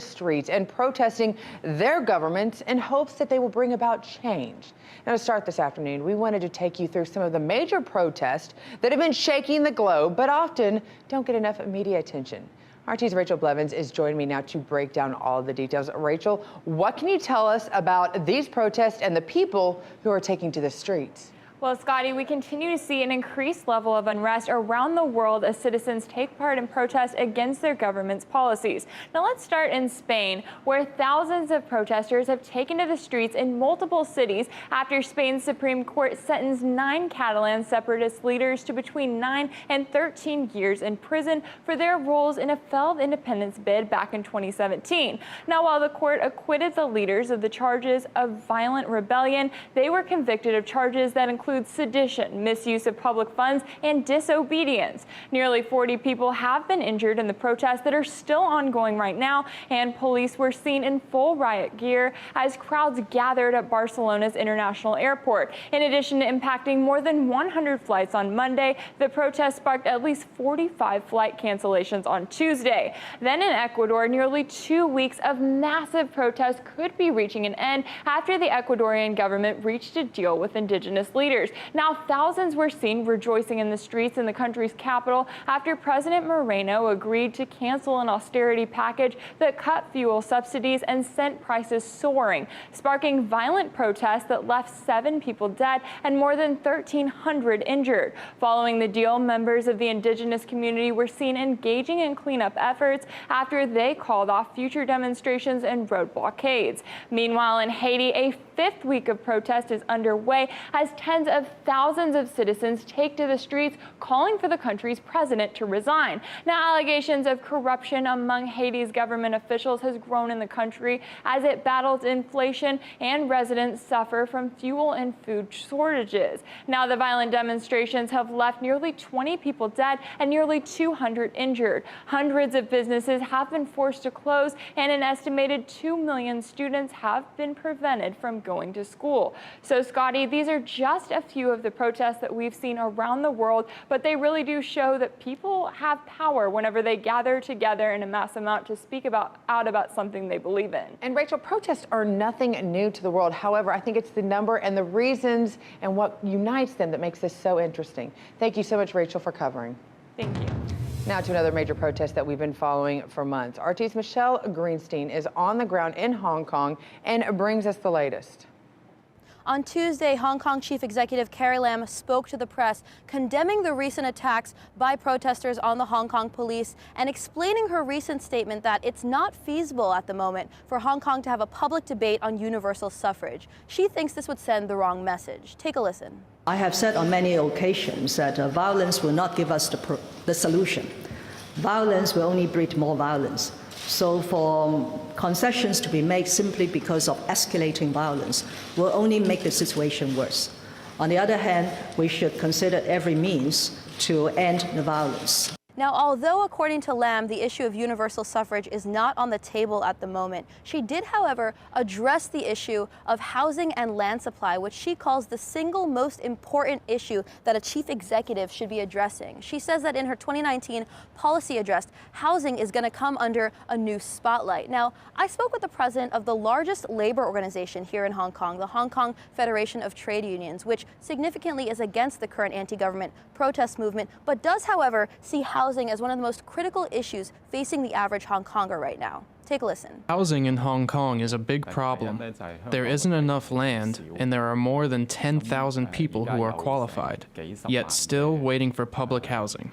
Streets and protesting their governments in hopes that they will bring about change. Now, to start this afternoon, we wanted to take you through some of the major protests that have been shaking the globe, but often don't get enough media attention. RT's Rachel Blevins is joining me now to break down all of the details. Rachel, what can you tell us about these protests and the people who are taking to the streets? Well, Scotty, we continue to see an increased level of unrest around the world as citizens take part in protests against their government's policies. Now, let's start in Spain, where thousands of protesters have taken to the streets in multiple cities after Spain's Supreme Court sentenced 9 Catalan separatist leaders to between 9 and 13 years in prison for their roles in a failed independence bid back in 2017. Now, while the court acquitted the leaders of the charges of violent rebellion, they were convicted of charges that include sedition, misuse of public funds, and disobedience. Nearly 40 people have been injured in the protests that are still ongoing right now, and police were seen in full riot gear as crowds gathered at Barcelona's international airport. In addition to impacting more than 100 flights on Monday, the protest sparked at least 45 flight cancellations on Tuesday. Then in Ecuador, nearly 2 weeks of massive protests could be reaching an end after the Ecuadorian government reached a deal with indigenous leaders. Now, thousands were seen rejoicing in the streets in the country's capital after President Moreno agreed to cancel an austerity package that cut fuel subsidies and sent prices soaring, sparking violent protests that left 7 people dead and more than 1,300 injured. Following the deal, members of the indigenous community were seen engaging in cleanup efforts after they called off future demonstrations and road blockades. Meanwhile, in Haiti, a 5th week of protest is underway as tens of thousands of citizens take to the streets calling for the country's president to resign. Now, allegations of corruption among Haiti's government officials has grown in the country as it battles inflation and residents suffer from fuel and food shortages. Now, the violent demonstrations have left nearly 20 people dead and nearly 200 injured. Hundreds of businesses have been forced to close, and an estimated 2 million students have been prevented from going to school. So, Scotty, these are just a few of the protests that we've seen around the world, but they really do show that people have power whenever they gather together in a mass amount to speak out about something they believe in. And Rachel, protests are nothing new to the world. However, I think it's the number and the reasons and what unites them that makes this so interesting. Thank you so much, Rachel, for covering. Thank you. Now to another major protest that we've been following for months. RT's Michelle Greenstein is on the ground in Hong Kong and brings us the latest. On Tuesday, Hong Kong Chief Executive Carrie Lam spoke to the press, condemning the recent attacks by protesters on the Hong Kong police and explaining her recent statement that it's not feasible at the moment for Hong Kong to have a public debate on universal suffrage. She thinks this would send the wrong message. Take a listen. I have said on many occasions that violence will not give us the solution. Violence will only breed more violence. So for concessions to be made simply because of escalating violence will only make the situation worse. On the other hand, we should consider every means to end the violence. Now, although according to Lam, the issue of universal suffrage is not on the table at the moment, she did, however, address the issue of housing and land supply, which she calls the single most important issue that a chief executive should be addressing. She says that in her 2019 policy address, housing is going to come under a new spotlight. Now, I spoke with the president of the largest labor organization here in Hong Kong, the Hong Kong Federation of Trade Unions, which significantly is against the current anti-government protest movement, but does, however, see housing as one of the most critical issues facing the average Hong Konger right now. Take a listen. Housing in Hong Kong is a big problem. There isn't enough land, and there are more than 10,000 people who are qualified, yet still waiting for public housing.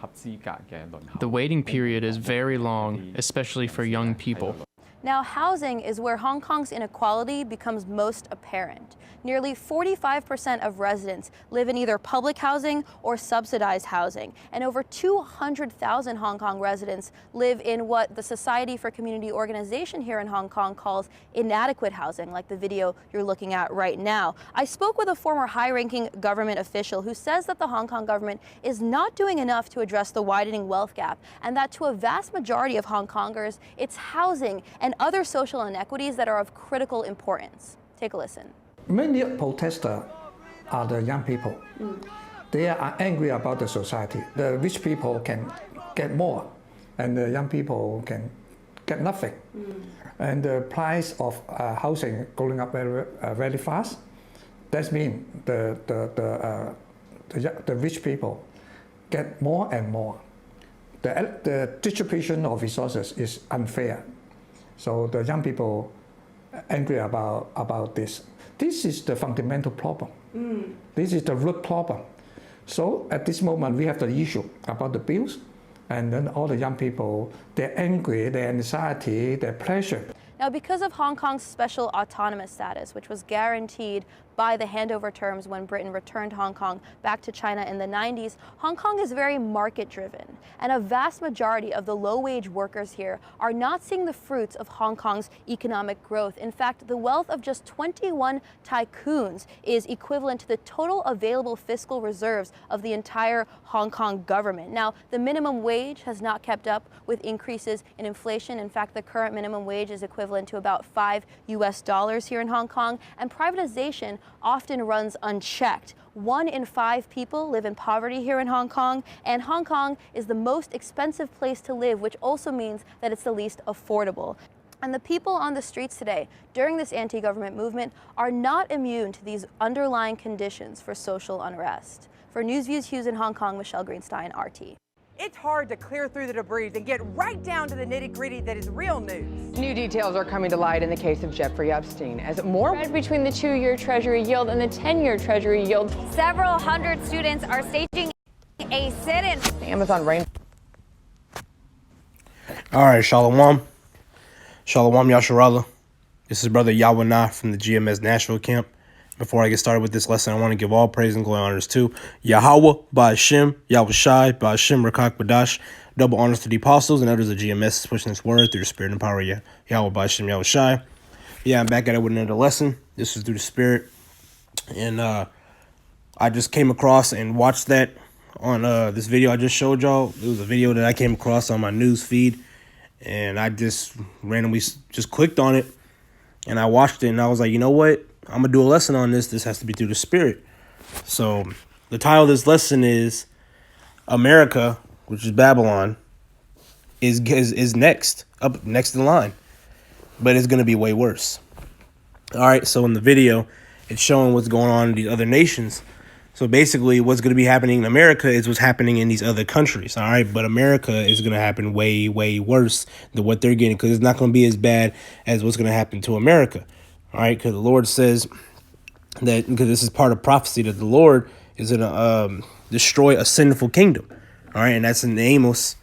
The waiting period is very long, especially for young people. Now, housing is where Hong Kong's inequality becomes most apparent. Nearly 45% of residents live in either public housing or subsidized housing, and over 200,000 Hong Kong residents live in what the Society for Community Organization here in Hong Kong calls inadequate housing, like the video you're looking at right now. I spoke with a former high-ranking government official who says that the Hong Kong government is not doing enough to address the widening wealth gap, and that to a vast majority of Hong Kongers, it's housing and other social inequities that are of critical importance. Take a listen. Many protesters are the young people. They are angry about the society. The rich people can get more, and the young people can get nothing. And the price of housing going up very fast. That means the rich people get more and more. The distribution of resources is unfair. So the young people angry about this. This is the fundamental problem. This is the root problem. So at this moment, we have the issue about the bills, and then all the young people, they're angry, their anxiety, their pressure. Now, because of Hong Kong's special autonomous status, which was guaranteed by the handover terms when Britain returned Hong Kong back to China in the 90s, Hong Kong is very market-driven, and a vast majority of the low-wage workers here are not seeing the fruits of Hong Kong's economic growth. In fact, the wealth of just 21 tycoons is equivalent to the total available fiscal reserves of the entire Hong Kong government. Now, the minimum wage has not kept up with increases in inflation. In fact, the current minimum wage is equivalent to about $5 here in Hong Kong, and privatization often runs unchecked. 1 in 5 people live in poverty here in Hong Kong, and Hong Kong is the most expensive place to live, which also means that it's the least affordable. And the people on the streets today during this anti-government movement are not immune to these underlying conditions for social unrest. For News Views Hughes in Hong Kong, Michelle Greenstein, RT. It's hard to clear through the debris and get right down to the nitty-gritty that is real news. New details are coming to light in the case of Jeffrey Epstein as more Spread between the 2-year Treasury yield and the 10-year Treasury yield. Several hundred students are staging a sit-in. Amazon rain. All right, Shalom. Shalom Yasharallah. This is Brother Yawanah from the GMS Nashville camp. Before I get started with this lesson, I want to give all praise and glory honors to Yahweh, Ba'ashem, Yahushai, Ba'ashem, Rakak, Badash. Double honors to the apostles and others of GMS pushing this word through the spirit and power of Yahweh, Ba'ashem, Yahushai. Yeah, I'm back at it with another lesson. This is through the spirit. And I just came across and watched that on this video I just showed y'all. It was a video that I came across on my news feed. And I just randomly just clicked on it. And I watched it and I was like, you know what? I'm going to do a lesson on this. This has to be through the spirit. So the title of this lesson is Amerikkka, which is Babylon, is next, up next in line. But it's going to be way worse. All right, so in the video, it's showing what's going on in these other nations. So basically what's going to be happening in America is what's happening in these other countries. All right, but America is going to happen way, way worse than what they're getting, because it's not going to be as bad as what's going to happen to America. All right, because the Lord says that, because this is part of prophecy, that the Lord is going to destroy a sinful kingdom. All right, and that's in Amos.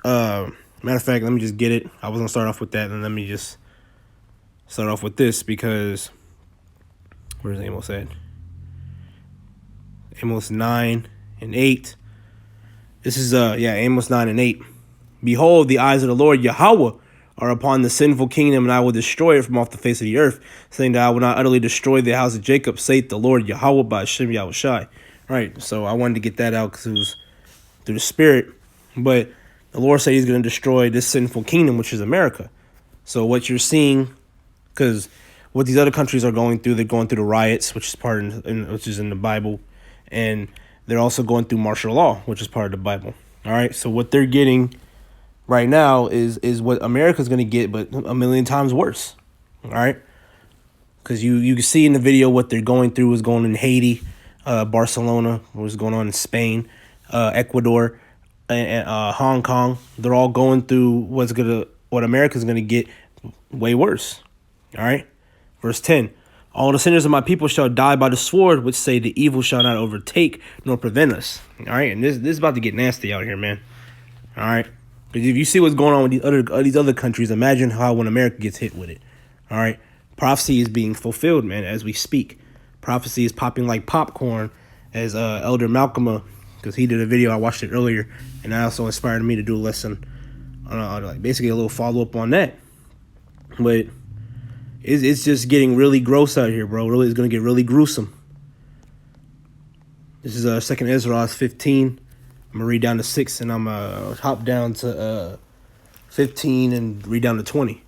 Matter of fact, let me just get it. I was going to start off with that, and let me just start off with this, because where's Amos at? Amos 9 and 8. This is, Amos 9 and 8. Behold, the eyes of the Lord Yahweh are upon the sinful kingdom, and I will destroy it from off the face of the earth, saying that I will not utterly destroy the house of Jacob, saith the Lord Yahweh by Hashem Yahushai. Right, so I wanted to get that out because it was through the spirit. But the Lord said he's going to destroy this sinful kingdom, which is America. So what you're seeing, because what these other countries are going through, they're going through the riots, which is which is in the Bible, and they're also going through martial law, which is part of the Bible. All right, so what they're getting right now is what America's going to get, but a million times worse. All right, because you can see in the video what they're going through is going in Haiti, Barcelona, what's going on in Spain, Ecuador, and Hong Kong. They're all going through what America's gonna get way worse. All right, verse 10. All the sinners of my people shall die by the sword, which say the evil shall not overtake nor prevent us. All right, and this is about to get nasty out here, man. All right, because if you see what's going on with these other countries, imagine how when America gets hit with it. All right, prophecy is being fulfilled, man, as we speak. Prophecy is popping like popcorn, as Elder Malcolm, because he did a video, I watched it earlier, and that also inspired me to do a lesson on like basically a little follow up on that. But it's just getting really gross out here, bro. Really, it's gonna get really gruesome. This is 2nd Ezra 15. I'm gonna read down to 6, and I'm gonna hop down to 15 and read down to 20.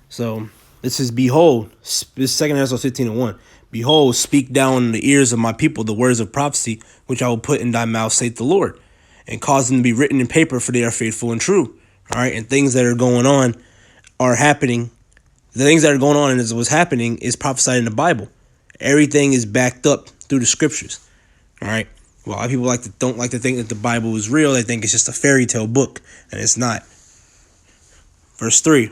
So this is, behold, this is 2nd Ezra 15 and 1. Behold, speak down in the ears of my people the words of prophecy, which I will put in thy mouth, saith the Lord, and cause them to be written in paper, for they are faithful and true. All right, and things that are going on are happening, the things that are going on and what's happening is prophesied in the Bible. Everything is backed up through the scriptures. All right. Well, a lot of people don't like to think that the Bible is real. They think it's just a fairy tale book, and it's not. Verse 3.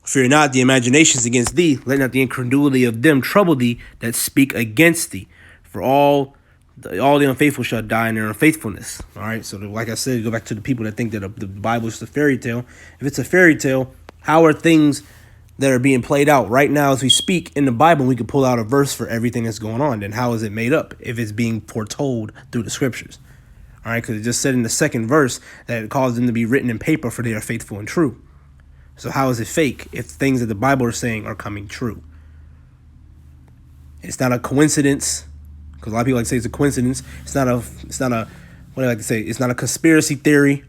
Fear not the imaginations against thee. Let not the incredulity of them trouble thee that speak against thee. For all the unfaithful shall die in their unfaithfulness. All right. So like I said, go back to the people that think that the Bible is a fairy tale. If it's a fairy tale, how are things that are being played out right now as we speak in the Bible? We could pull out a verse for everything that's going on. Then how is it made up if it's being foretold through the scriptures? All right. Because it just said in the second verse that it caused them to be written in paper, for they are faithful and true. So how is it fake if things that the Bible are saying are coming true? It's not a coincidence, because a lot of people like to say it's a coincidence. It's not a what do I like to say? It's not a conspiracy theory.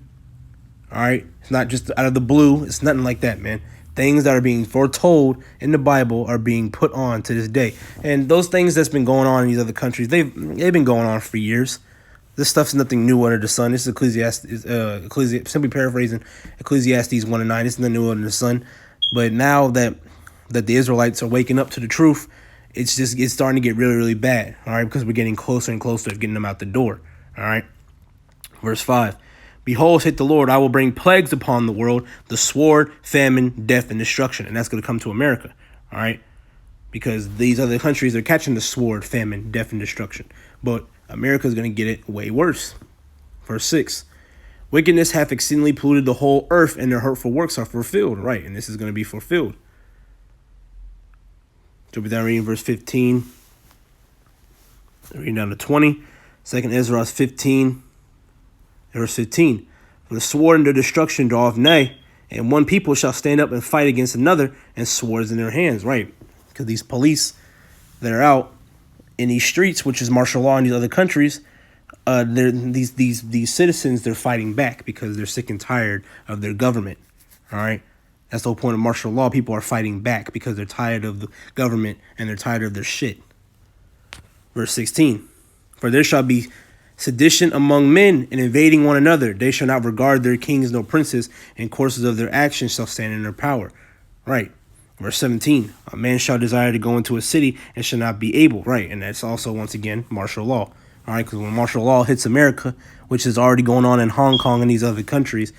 All right. It's not just out of the blue. It's nothing like that, man. Things that are being foretold in the Bible are being put on to this day. And those things that's been going on in these other countries, they've been going on for years. This stuff's nothing new under the sun. This is Ecclesiastes, simply paraphrasing Ecclesiastes 1:9. It's nothing new under the sun. But now that the Israelites are waking up to the truth, it's starting to get really, really bad. All right, because we're getting closer and closer to getting them out the door. All right. Verse 5. Behold, saith the Lord, I will bring plagues upon the world, the sword, famine, death, and destruction. And that's going to come to America. All right. Because these other countries are catching the sword, famine, death, and destruction. But America is going to get it way worse. Verse 6. Wickedness hath exceedingly polluted the whole earth, and their hurtful works are fulfilled. Right. And this is going to be fulfilled. Jump down reading verse 15. Reading down to 20. 2nd Ezra 15. Verse 15. For the sword and the destruction draweth nigh, and one people shall stand up and fight against another, and swords in their hands. Right. Because these police that are out in these streets, which is martial law in these other countries, these citizens, they're fighting back because they're sick and tired of their government. All right. That's the whole point of martial law. People are fighting back because they're tired of the government and they're tired of their shit. Verse 16. For there shall be sedition among men, and invading one another. They shall not regard their kings nor princes, and courses of their actions shall stand in their power. Right. Verse 17. A man shall desire to go into a city and shall not be able. Right. And that's also, once again, martial law. All right. Because when martial law hits America, which is already going on in Hong Kong and these other countries,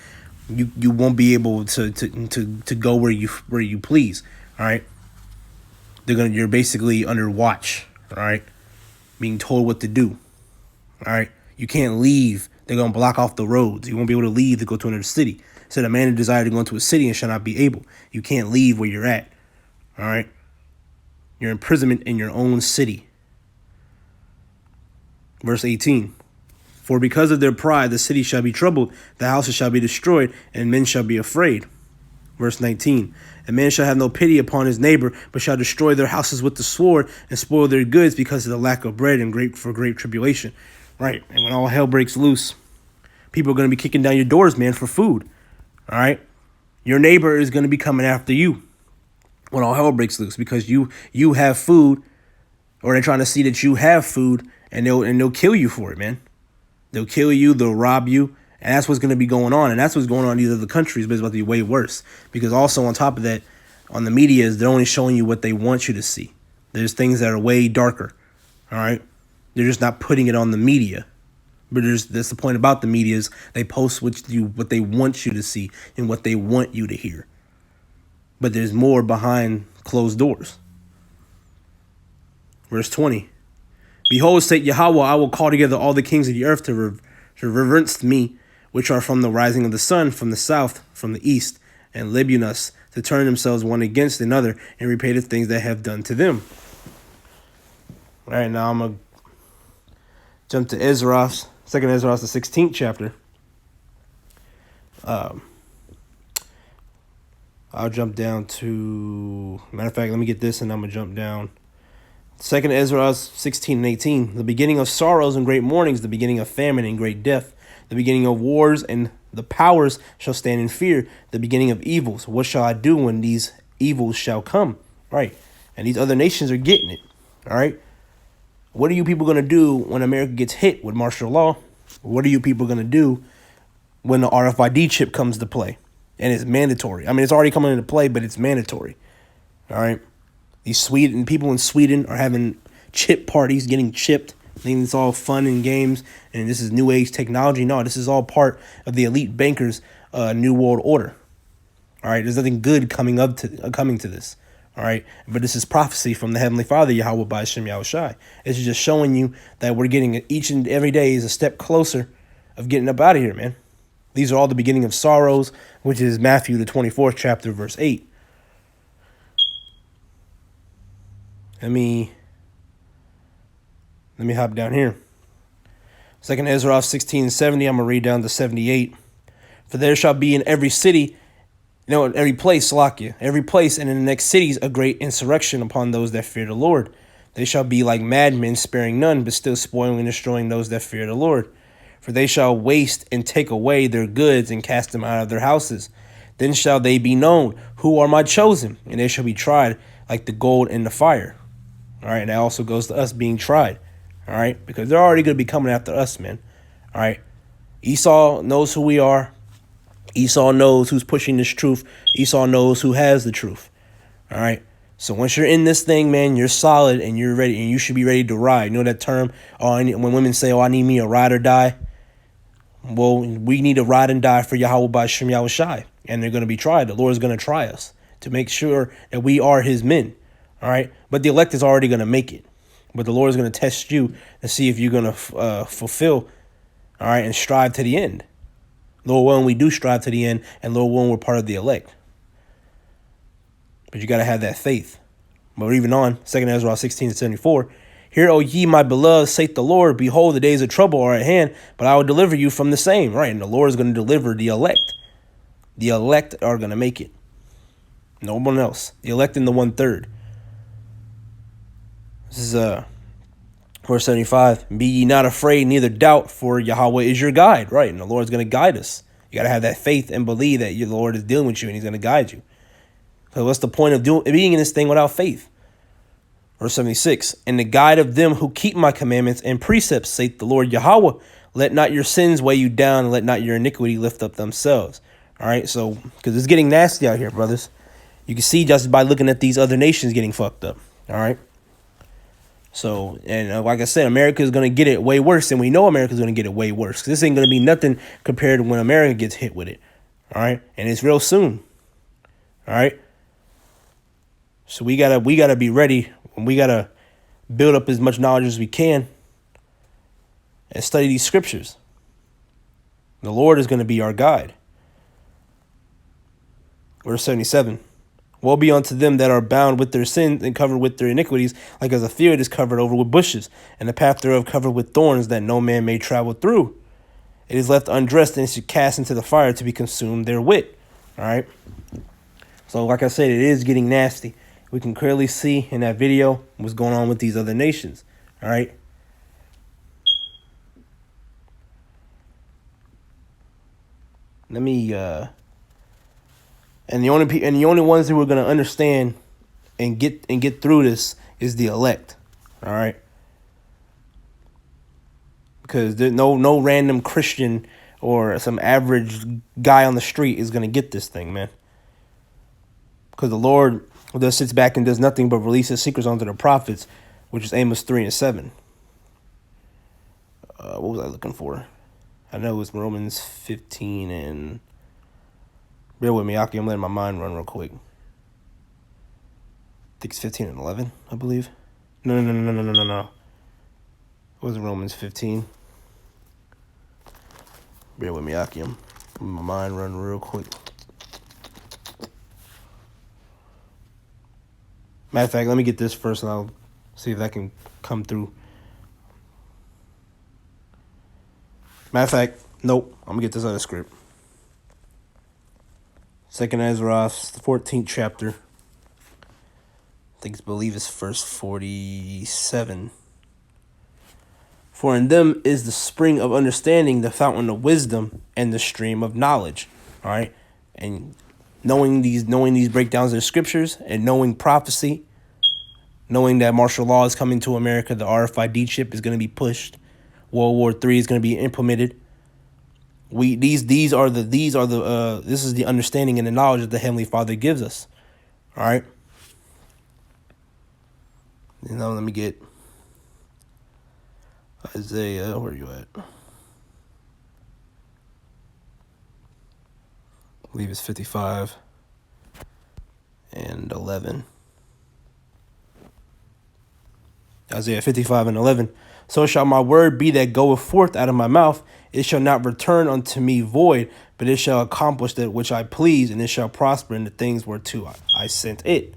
you won't be able to go where you please. All right. You're basically under watch. All right. Being told what to do. All right. You can't leave. They're going to block off the roads. You won't be able to leave to go to another city. Said a man who desired to go into a city and shall not be able. You can't leave where you're at. All right. You're imprisonment in your own city. Verse 18. For because of their pride, the city shall be troubled, the houses shall be destroyed, and men shall be afraid. Verse 19. A man shall have no pity upon his neighbor, but shall destroy their houses with the sword and spoil their goods because of the lack of bread and great tribulation. Right. And when all hell breaks loose, people are going to be kicking down your doors, man, for food. All right. Your neighbor is going to be coming after you when all hell breaks loose because you have food, or they're trying to see that you have food, and they'll kill you for it, man. They'll kill you. They'll rob you. And that's what's going to be going on. And that's what's going on in these other countries, but it's about to be way worse. Because also on top of that, on the media, they're only showing you what they want you to see. There's things that are way darker. All right. They're just not putting it on the media. But that's the point about the media is they post what they want you to see and what they want you to hear. But there's more behind closed doors. Verse 20. Behold, saith Yahweh, I will call together all the kings of the earth to reverence me, which are from the rising of the sun, from the south, from the east, and libunus, to turn themselves one against another, and repay the things that have done to them. All right, now I'm going to jump to Ezra, 2nd Ezra, the 16th chapter. I'll jump down to, matter of fact, let me get this and I'm going to jump down. 2nd Ezra 16 and 18. The beginning of sorrows and great mournings, the beginning of famine and great death, the beginning of wars, and the powers shall stand in fear, the beginning of evils. What shall I do when these evils shall come? Right. And these other nations are getting it. All right. What are you people going to do when America gets hit with martial law? What are you people going to do when the RFID chip comes to play? And it's mandatory. I mean, it's already coming into play, but it's mandatory. All right. These people in Sweden are having chip parties, getting chipped. Thinking it's all fun and games, and this is new age technology. No, this is all part of the elite bankers' new world order. All right, there's nothing good coming to this. All right, but this is prophecy from the Heavenly Father, Yahweh by Hashem Yahushai. It's just showing you that we're getting each and every day is a step closer of getting up out of here, man. These are all the beginning of sorrows, which is Matthew the 24th chapter, verse 8. Let me hop down here. 2nd Ezra 16:70. I'm going to read down to 78. For there shall be in every city, in every place, Salakia, every place and in the next cities a great insurrection upon those that fear the Lord. They shall be like madmen, sparing none, but still spoiling and destroying those that fear the Lord. For they shall waste and take away their goods and cast them out of their houses. Then shall they be known, who are my chosen, and they shall be tried like the gold in the fire. All right, and that also goes to us being tried. All right, because they're already going to be coming after us, man. All right, Esau knows who we are. Esau knows who's pushing this truth. Esau knows who has the truth. All right, so once you're in this thing, man, you're solid and you're ready, and you should be ready to ride. You know that term? When women say, "Oh, I need me a ride or die." Well, we need to ride and die for Yahweh by Shem Yahushai, and they're going to be tried. The Lord is going to try us to make sure that we are His men. All right, but the elect is already going to make it. But the Lord is going to test you to see if you're going to fulfill, all right, and strive to the end. Lord willing, we do strive to the end, and Lord willing, we're part of the elect. But you got to have that faith. But even on 2nd Ezra 16:74, hear, O ye my beloved, saith the Lord, behold, the days of trouble are at hand, but I will deliver you from the same. Right, and the Lord is going to deliver the elect. The elect are going to make it. No one else. The elect in the 1/3. This is verse 75. Be ye not afraid, neither doubt, for Yahweh is your guide. Right, and the Lord is going to guide us. You got to have that faith and believe that your Lord is dealing with you and He's going to guide you. So what's the point of being in this thing without faith? Verse 76. And the guide of them who keep my commandments and precepts, saith the Lord Yahweh, let not your sins weigh you down, and let not your iniquity lift up themselves. All right, so because it's getting nasty out here, brothers. You can see just by looking at these other nations getting fucked up. All right. So, and like I said, America is going to get it way worse, and we know America is going to get it way worse. This ain't going to be nothing compared to when America gets hit with it. All right, and it's real soon. All right. So we gotta be ready, and we gotta build up as much knowledge as we can, and study these scriptures. The Lord is going to be our guide. Verse 77. Woe be unto them that are bound with their sins and covered with their iniquities, like as a field is covered over with bushes, and the path thereof covered with thorns, that no man may travel through. It is left undressed, and it should cast into the fire to be consumed therewith. All right. So, like I said, it is getting nasty. We can clearly see in that video what's going on with these other nations. All right. Let me And the only ones who are going to understand and get through this is the elect. All right. Because there's no random Christian or some average guy on the street is going to get this thing, man. Because the Lord just sits back and does nothing but release His secrets unto the prophets, which is Amos 3:7. What was I looking for? I know it was Romans 15 and... Bear with me, Aki. I'm letting my mind run real quick. I think it's 15 and 11, I believe. No. It wasn't Romans 15. Bear with me, Aki. I'm letting my mind run real quick. Matter of fact, let me get this first and I'll see if that can come through. Matter of fact, nope. I'm going to get this other script. 2nd Ezra, the 14th chapter. I believe it's verse 47. For in them is the spring of understanding, the fountain of wisdom, and the stream of knowledge. All right, and knowing these breakdowns of the scriptures, and knowing prophecy, knowing that martial law is coming to America, the RFID chip is going to be pushed, World War III is going to be implemented. This is the understanding and the knowledge that the Heavenly Father gives us. All right. Now let me get Isaiah. Where are you at? I believe it's 55 and 11. Isaiah 55 and 11. So shall my word be that goeth forth out of my mouth. It shall not return unto me void, but it shall accomplish that which I please, and it shall prosper in the things whereto I sent it.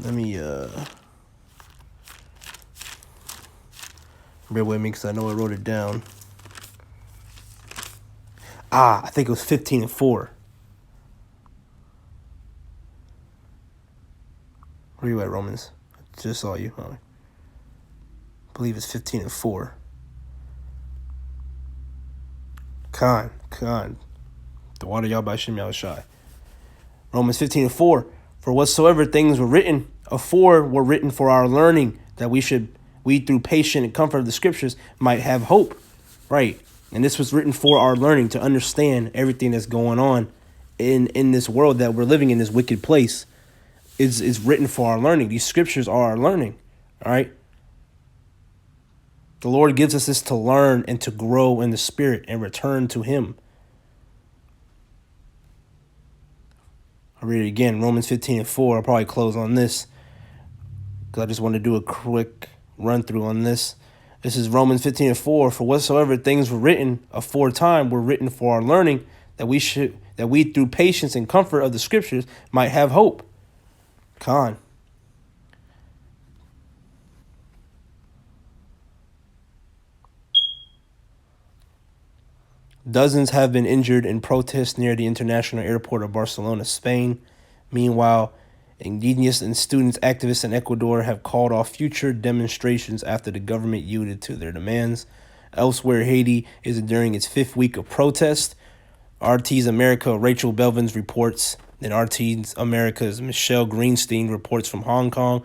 Let me bear with me because I know I wrote it down. I think it was 15 and 4. Where are you at, Romans? I just saw you. I believe it's 15 and 4. Khan. The water y'all by Shem Yahushai. Romans 15 and 4. For whatsoever things were written afore were written for our learning, that we through patient and comfort of the scriptures might have hope. Right. And this was written for our learning, to understand everything that's going on in this world that we're living in, this wicked place. Is written for our learning. These scriptures are our learning. All right. The Lord gives us this to learn and to grow in the spirit and return to him. I'll read it again. Romans 15 and 4. I'll probably close on this because I just want to do a quick run through on this. This is Romans 15 and 4. For whatsoever things were written aforetime were written for our learning, that we through patience and comfort of the scriptures might have hope. Khan. Dozens have been injured in protests near the international airport of Barcelona, Spain. Meanwhile, indigenous and students activists in Ecuador have called off future demonstrations after the government yielded to their demands. Elsewhere, Haiti is enduring its 5th week of protest. RT's Amerikkà Rachel Belvins reports. Then RT's Amerikka's Michelle Greenstein reports from Hong Kong.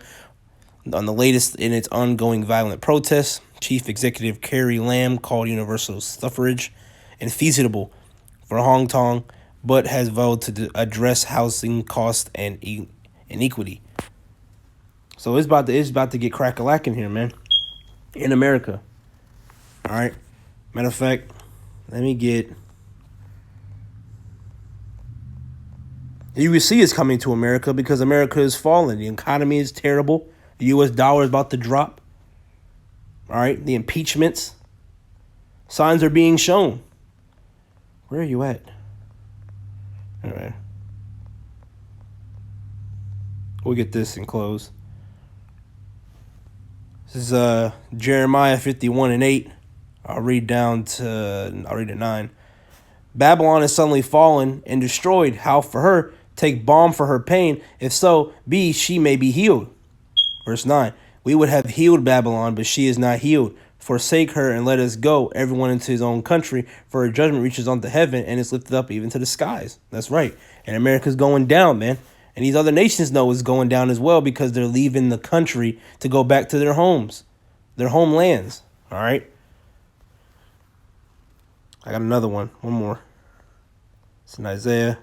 On the latest in its ongoing violent protests, Chief Executive Carrie Lam called universal suffrage infeasible for Hong Kong, but has vowed to address housing cost and inequity. So it's about to get crack-a-lacking here, man, in America. All right. Matter of fact, let me get. The USC is coming to America because America is falling. The economy is terrible. The U.S. dollar is about to drop. All right. The impeachments. Signs are being shown. Where are you at? All right. We'll get this and close. This is Jeremiah 51 and 8. I'll read to 9. Babylon is suddenly fallen and destroyed. How for her? Take balm for her pain. If so be, she may be healed. Verse 9. We would have healed Babylon, but she is not healed. Forsake her and let us go, everyone into his own country, for her judgment reaches unto heaven and is lifted up even to the skies. That's right. And America's going down, man. And these other nations know it's going down as well because they're leaving the country to go back to their homes, their homelands. All right. I got another one. One more. It's in Isaiah.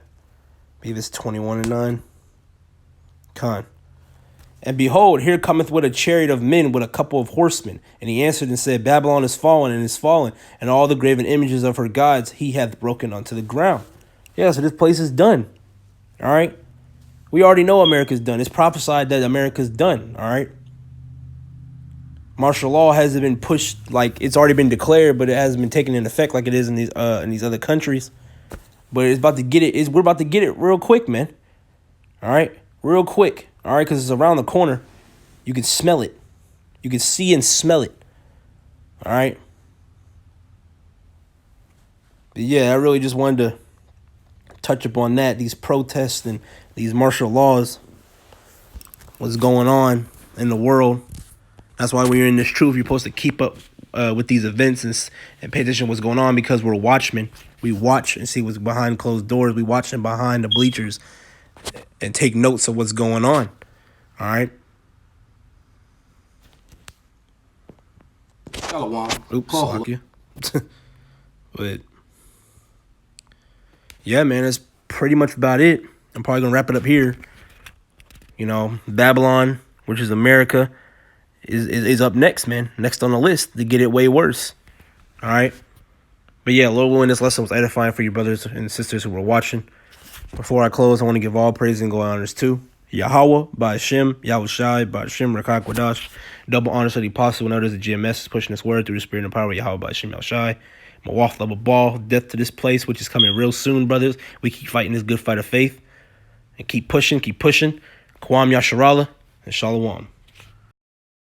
Maybe it's 21 and 9. Con. And behold, here cometh with a chariot of men with a couple of horsemen. And he answered and said, Babylon is fallen and is fallen, and all the graven images of her gods he hath broken unto the ground. Yeah, so this place is done. All right. We already know America's done. It's prophesied that America's done. All right. Martial law hasn't been pushed, like it's already been declared, but it hasn't been taken into effect like it is in these other countries. But it's about to get it. We're about to get it real quick, man. All right, real quick. All right, because it's around the corner. You can smell it. You can see and smell it. All right. But yeah, I really just wanted to touch upon that. These protests and these martial laws. What's going on in the world? That's why when you're in this truth, you're supposed to keep up with these events and pay attention to what's going on because we're watchmen. We watch and see what's behind closed doors. We watch them behind the bleachers and take notes of what's going on. All right. Oops, Slakia. But yeah, man, that's pretty much about it. I'm probably gonna wrap it up here. You know, Babylon, which is America, is up next, man. Next on the list to get it way worse. All right. But yeah, Lord willing, this lesson was edifying for you brothers and sisters who were watching. Before I close, I want to give all praise and glory honors to Yahweh, Ba'Shem, Yahushai, Ba'Shem, Rakak Wadash. Double honors to the apostle and others of GMS is pushing this word through the spirit and power of Yahweh, Ba'Shem, Yahushai. Mawaf level ball, death to this place, which is coming real soon, brothers. We keep fighting this good fight of faith and keep pushing. Kwam Yasharallah and Shalom.